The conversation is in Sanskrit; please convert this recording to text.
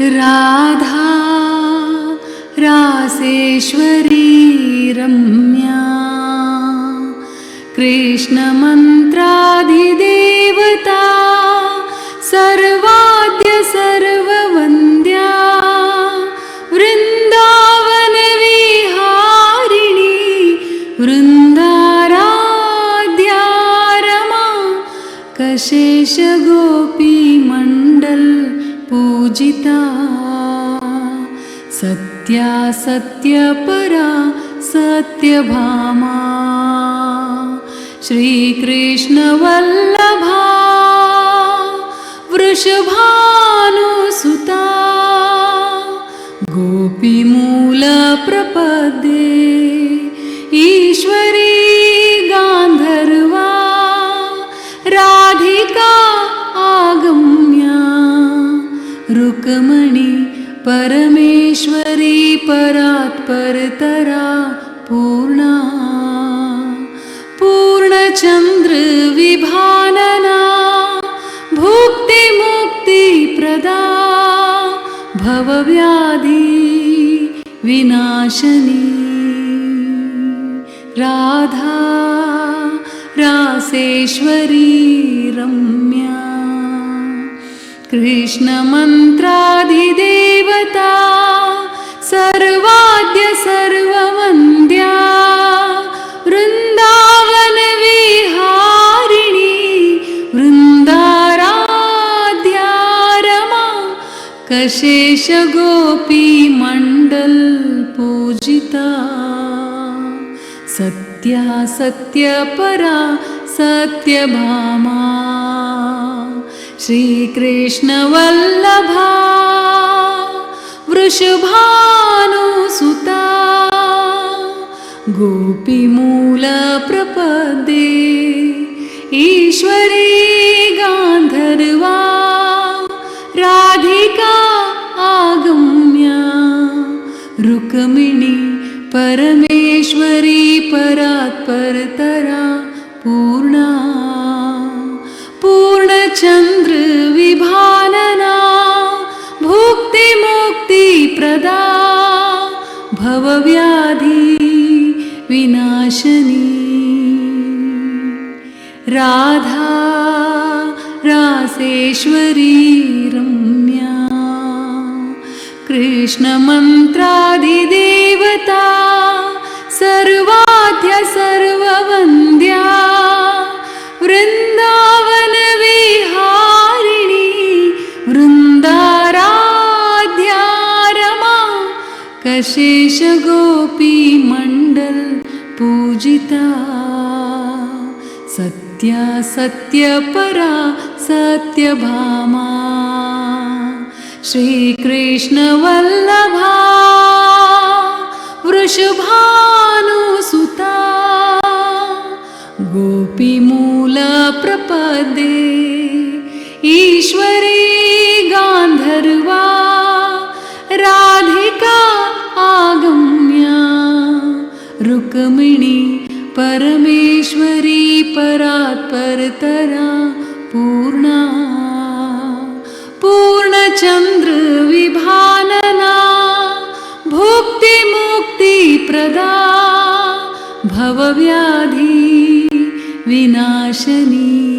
राधा रासेश्वरी रम्या कृष्णमन्त्राधिदेवता सर्वाद्य सर्ववन्द्या वृन्दावनविहारिणी वृन्दाराध्या रमा कशेषगोपीमण्डल पूजिता सत्या सत्यपरा सत्यभामा श्रीकृष्णवल्लभा वृषभानुसुता गोपीमूलप्रपदे ईश्वरी गान्धर्वा राधिका आगम्या रुक्मणी परमेश्वरी परात्परतरा पूर्णा पूर्णचन्द्रविभानना भुक्तिमुक्तिप्रदा भवव्याधि विनाशनी राधा रासेश्वरी रम्या कृष्णमन्त्राधिदेवता सर्वाद्य सर्ववन्द्या वृन्दावनविहारिणी वृन्दाराध्या रमा कशेषगोपीमण्डल पूजिता सत्या सत्यपरा सत्यभामा श्रीकृष्णवल्लभा वृषभानुसुता गोपीमूलप्रपदे ईश्वरी गान्धर्वा राधिका आगम्या रुक्मिणी परमेश्वरी परात्परतरा पूर्णा पूर्णचन्द्रविभानना भुक्तिमुक्तिप्रदा भवव्याधि विनाशनी राधा रासेश्वरी रम्या कृष्णमन्त्राधिदेवता सर्वाद्य सर्ववन्द्या वृन्दावनविहारिणी वृन्दाराध्या रमा कशेषगोपीमण्डल पूजिता सत्या सत्यपरा सत्यभामा श्रीकृष्णवल्लभा वृषभानुसुता गोपीमूलप्रपदे ईश्वरी गान्धर्वा राधिका आगम्या रुक्मिणी परमेश्वरी परात्परतरा पूर्णा पूर्णचन्द्रविभानना भुक्तिमुक्तिप्रदा भवव्याधि विनाशनी।